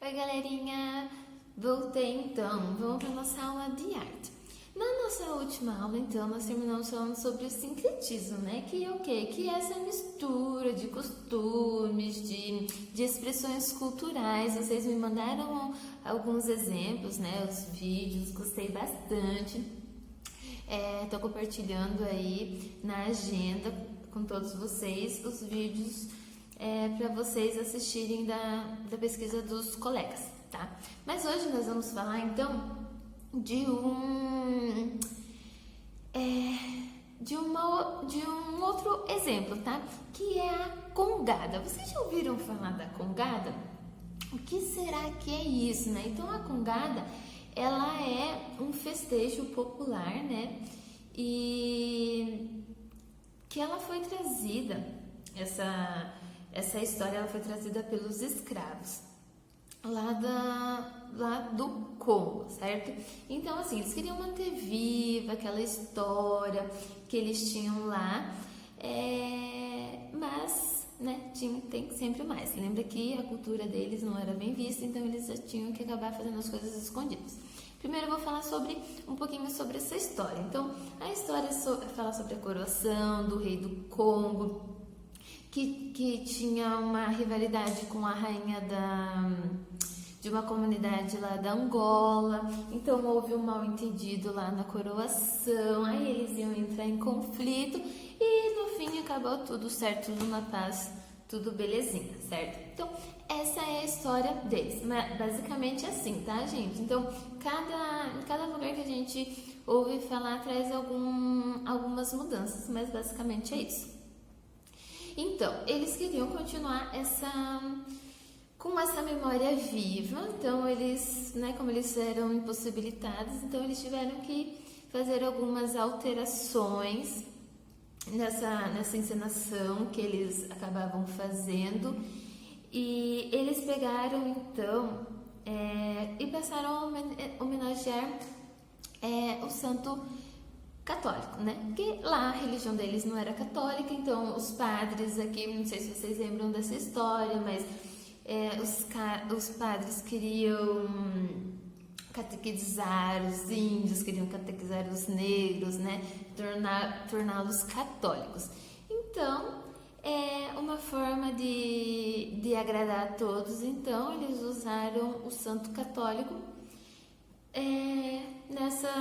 Oi, galerinha! Voltei então, vamos para nossa aula de arte. Na nossa última aula, então, nós terminamos falando sobre o sincretismo, né? Que é o quê? Que é essa mistura de costumes, de expressões culturais. Vocês me mandaram alguns exemplos, né? Os vídeos, gostei bastante. Estou compartilhando aí na agenda com todos vocês os vídeos para vocês assistirem da pesquisa dos colegas, tá? Mas hoje nós vamos falar então de um outro exemplo, tá? Que é a congada. Vocês já ouviram falar da congada? O que será que é isso, né? Então a congada, ela é um festejo popular, né? E que ela foi trazida, essa história ela foi trazida pelos escravos lá do Congo, certo? Então, assim, eles queriam manter viva aquela história que eles tinham lá, mas, né, tem sempre mais. Lembra que a cultura deles não era bem vista, então eles já tinham que acabar fazendo as coisas escondidas. Primeiro eu vou falar um pouquinho sobre essa história. Então, a história fala sobre a coroação do rei do Congo, que tinha uma rivalidade com a rainha de uma comunidade lá da Angola. Então houve um mal entendido lá na coroação, aí eles iam entrar em conflito e no fim acabou tudo certo, tudo na paz, tudo belezinha, certo? Então essa é a história deles, mas basicamente assim, tá, gente? Então cada lugar que a gente ouve falar traz algumas mudanças, mas basicamente é isso. Então, eles queriam continuar com essa memória viva, então eles, né, como eles eram impossibilitados, então eles tiveram que fazer algumas alterações nessa encenação que eles acabavam fazendo, e eles pegaram então e passaram a homenagear o santo católico, né? Porque lá a religião deles não era católica, então os padres aqui, não sei se vocês lembram dessa história, mas os padres queriam catequizar os índios, queriam catequizar os negros, né? Torná-los católicos. Então, é uma forma de agradar a todos, então eles usaram o santo católico nessa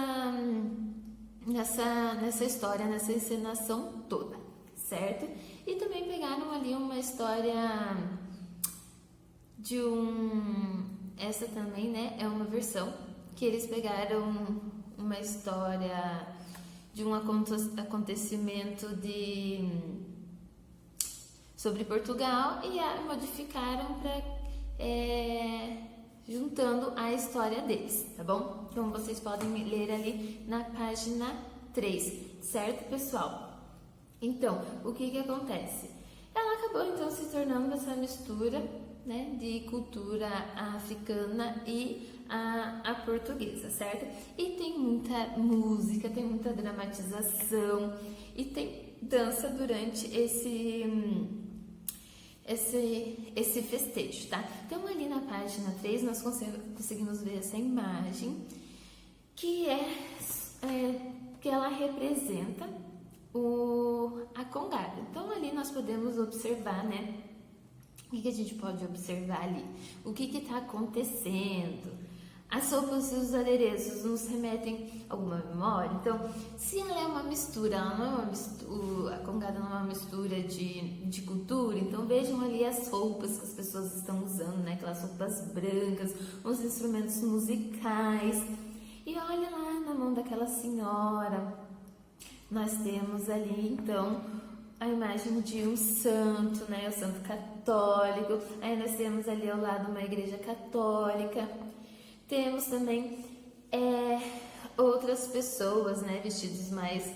história, nessa encenação toda, certo? E também pegaram ali uma história essa também, né, é uma versão que eles pegaram uma história de um acontecimento sobre Portugal e a modificaram para juntando a história deles, tá bom? Então vocês podem ler ali na página 3, certo, pessoal? Então, o que acontece? Ela acabou então se tornando essa mistura, né, de cultura africana e a portuguesa, certo? E tem muita música, tem muita dramatização e tem dança durante esse festejo, tá? Então ali na página 3 nós conseguimos ver essa imagem que que ela representa a congada. Então ali nós podemos observar, né? O que a gente pode observar ali? O que está acontecendo? As roupas e os adereços nos remetem a alguma memória? Então, se ela é uma mistura, ela não é uma mistura, a congada não é uma mistura de cultura, então vejam ali as roupas que as pessoas estão usando, né? Aquelas roupas brancas, os instrumentos musicais. E olha lá na mão daquela senhora, nós temos ali então a imagem de um santo, né? O santo católico. Aí nós temos ali ao lado uma igreja católica. Temos também outras pessoas, né, vestidos mais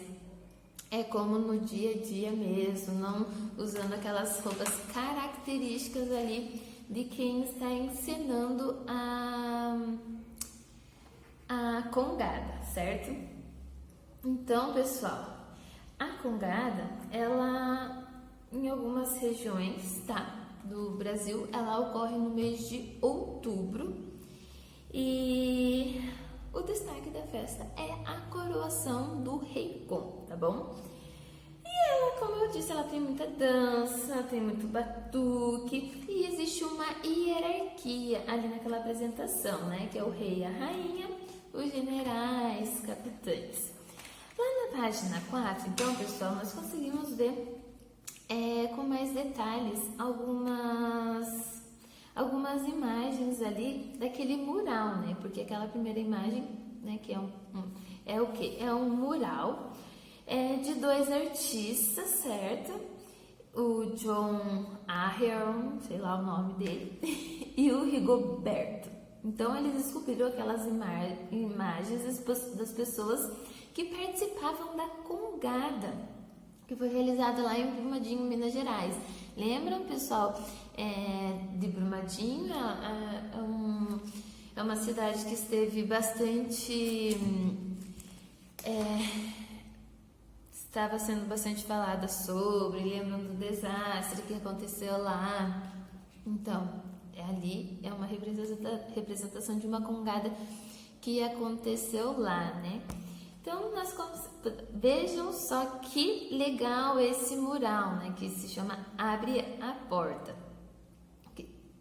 como no dia a dia mesmo, não usando aquelas roupas características ali de quem está encenando a congada, certo? Então, pessoal, a congada, ela em algumas regiões, tá? do Brasil, ela ocorre no mês de outubro e o destaque da festa é a coroação do Rei Kong, tá bom? E ela, como eu disse, ela tem muita dança, tem muito batuque e existe uma hierarquia ali naquela apresentação, né? Que é o rei e a rainha, os generais, capitães. Lá na página 4, então, pessoal, nós conseguimos ver com mais detalhes algumas imagens ali daquele mural, né? Porque aquela primeira imagem, né, que é o quê? É um mural de dois artistas, certo? O John Ahern, sei lá o nome dele, e o Rigoberto. Então, eles esculpiram aquelas imagens das pessoas que participavam da Congada, que foi realizada lá em Brumadinho, Minas Gerais. Lembram, pessoal, de Brumadinho? É uma cidade que esteve bastante... estava sendo bastante falada sobre, lembram do desastre que aconteceu lá. Então, ali é uma representação de uma congada que aconteceu lá, né? Então, vejam só que legal esse mural, né? Que se chama Abre a Porta.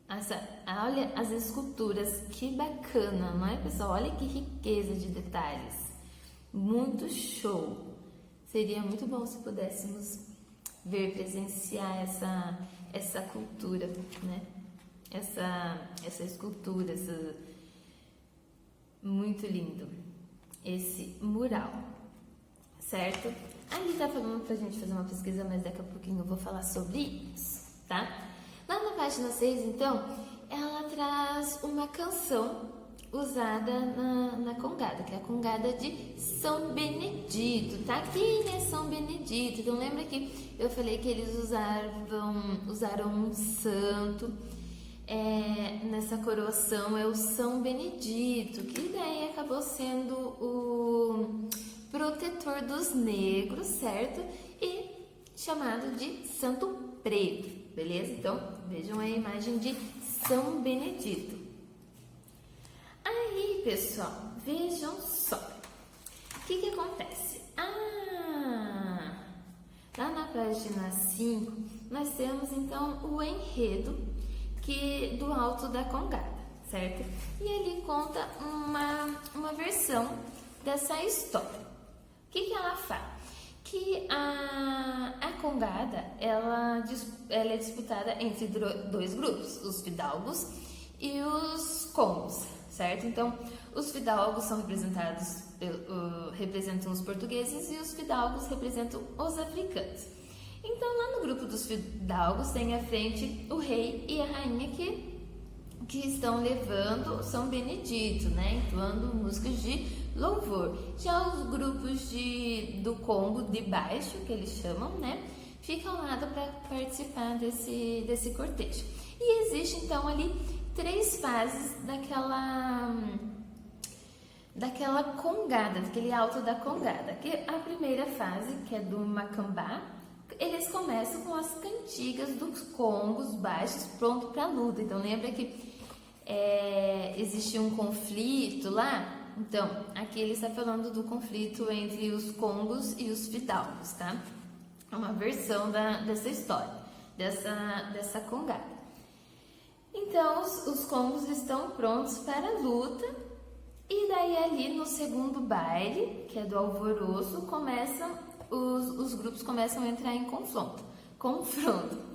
Olha as esculturas, que bacana, não é, pessoal? Olha que riqueza de detalhes. Muito show. Seria muito bom se pudéssemos presenciar essa cultura, né? Essa escultura, muito lindo esse mural, certo? Ali tá falando pra gente fazer uma pesquisa, mas daqui a pouquinho eu vou falar sobre isso, tá? Lá na página 6, então, ela traz uma canção usada na Congada, que é a Congada de São Benedito, tá? Quem é São Benedito? Então lembra que eu falei que eles usaram um santo nessa coroação, é o São Benedito, que daí acabou sendo o protetor dos negros, certo? E chamado de Santo Preto, beleza? Então vejam a imagem de São Benedito. Aí, pessoal, vejam só. O que acontece? Lá na página 5, nós temos então o enredo do Alto da Congada, certo? E ele conta uma versão dessa história. O que ela fala? Que a Congada, ela é disputada entre dois grupos, os fidalgos e os congos, certo? Então, os fidalgos são representam os portugueses e os fidalgos representam os africanos. Então, lá no grupo dos fidalgos tem à frente o rei e a rainha que estão levando São Benedito, né? Entoando músicas de louvor. Já os grupos do Congo de baixo, que eles chamam, né? Ficam ao lado para participar desse cortejo. E existe então ali 3 fases daquela congada, daquele alto da congada. Que a primeira fase, que é do macambá, eles começam com as cantigas dos congos baixos, pronto para a luta. Então lembra que existia um conflito lá? Então, aqui ele está falando do conflito entre os congos e os fidalgos, tá? É uma versão dessa história, dessa congada. Então, os congos estão prontos para a luta, e daí ali no segundo baile, que é do alvoroço, os grupos começam a entrar em confronto.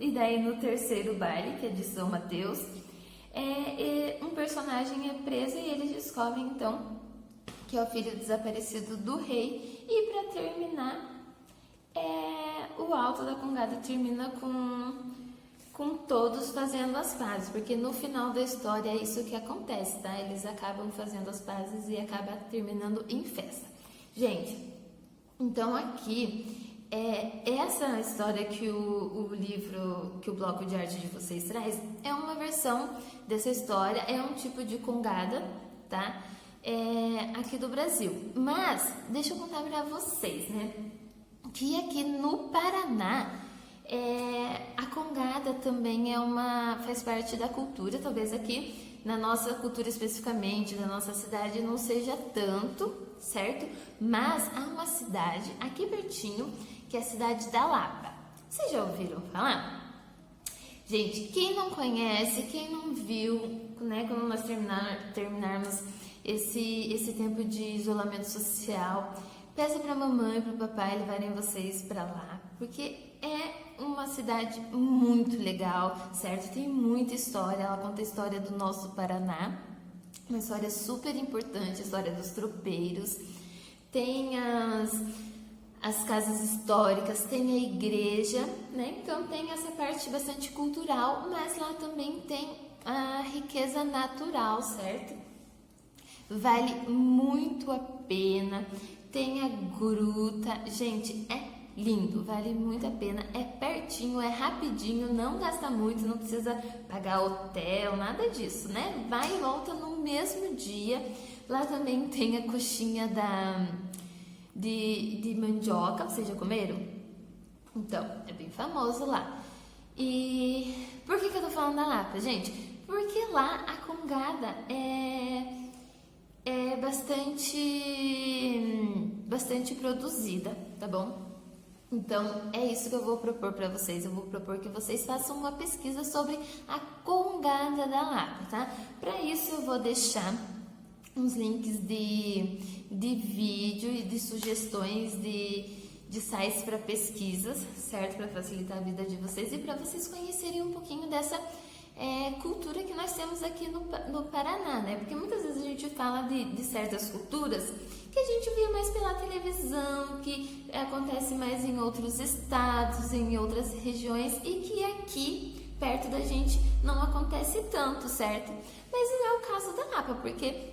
E daí no terceiro baile, que é de São Mateus, um personagem é preso e eles descobrem então que é o filho desaparecido do rei. E para terminar, o alto da congada termina com todos fazendo as pazes, porque no final da história é isso que acontece, tá? Eles acabam fazendo as pazes e acaba terminando em festa. Gente, então aqui essa história que o livro, que o bloco de arte de vocês traz, é uma versão dessa história, é um tipo de congada, tá? Aqui do Brasil. Mas deixa eu contar para vocês, né? Que aqui no Paraná a congada também faz parte da cultura, talvez aqui na nossa cultura especificamente, da nossa cidade não seja tanto, certo? Mas há uma cidade aqui pertinho, que é a cidade da Lapa. Vocês já ouviram falar? Gente, quem não conhece, quem não viu, né, quando nós terminarmos esse tempo de isolamento social, peça para a mamãe e para o papai levarem vocês para lá, porque é uma cidade muito legal, certo? Tem muita história, ela conta a história do nosso Paraná, uma história super importante, a história dos tropeiros, tem as casas históricas, tem a igreja, né? Então tem essa parte bastante cultural, mas lá também tem a riqueza natural, certo? Vale muito a pena. Tem a gruta, gente, é lindo, vale muito a pena. É pertinho, é rapidinho, não gasta muito, não precisa pagar hotel, nada disso, né? Vai e volta no mesmo dia. Lá também tem a coxinha de mandioca, vocês já comeram? Então, é bem famoso lá. E por que eu tô falando da Lapa, gente? Porque lá a congada é bastante produzida, tá bom? Então, é isso que eu vou propor para vocês. Eu vou propor que vocês façam uma pesquisa sobre a congada da Lapa, tá? Para isso, eu vou deixar uns links de vídeo e de sugestões de sites para pesquisas, certo? Para facilitar a vida de vocês e para vocês conhecerem um pouquinho dessa cultura que nós temos aqui no Paraná, né? Porque muitas vezes a gente fala de certas culturas que a gente vê mais pela televisão, que acontece mais em outros estados, em outras regiões e que aqui perto da gente não acontece tanto, certo? Mas não é o caso da Lapa, porque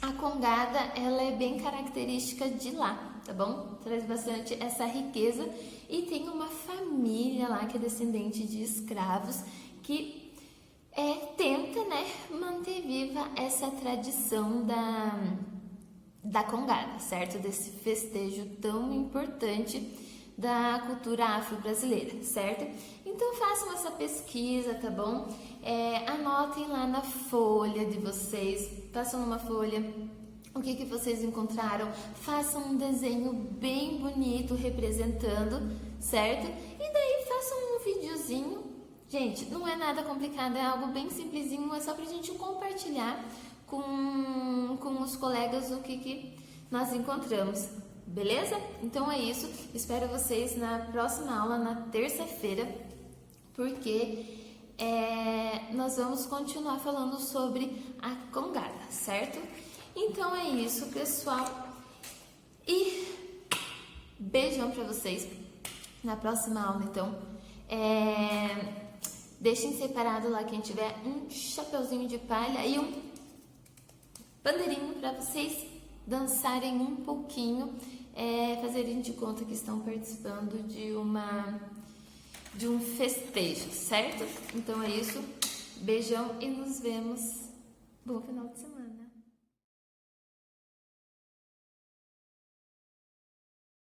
a congada, ela é bem característica de lá, tá bom? Traz bastante essa riqueza e tem uma família lá que é descendente de escravos que tenta, né, manter viva essa tradição da congada, certo? Desse festejo tão importante da cultura afro-brasileira, certo? Então façam essa pesquisa, tá bom? Anotem lá na folha de vocês, façam numa folha o que vocês encontraram, façam um desenho bem bonito representando, certo? E daí façam um videozinho. Gente, não é nada complicado, é algo bem simplesinho, é só pra gente compartilhar com os colegas o que nós encontramos, beleza? Então é isso, espero vocês na próxima aula, na terça-feira, porque nós vamos continuar falando sobre a congada, certo? Então é isso, pessoal, e beijão pra vocês na próxima aula, então. Deixem separado lá quem tiver um chapeuzinho de palha e um bandeirinho para vocês dançarem um pouquinho, fazerem de conta que estão participando de um festejo, certo? Então é isso, beijão e nos vemos. Bom final de semana.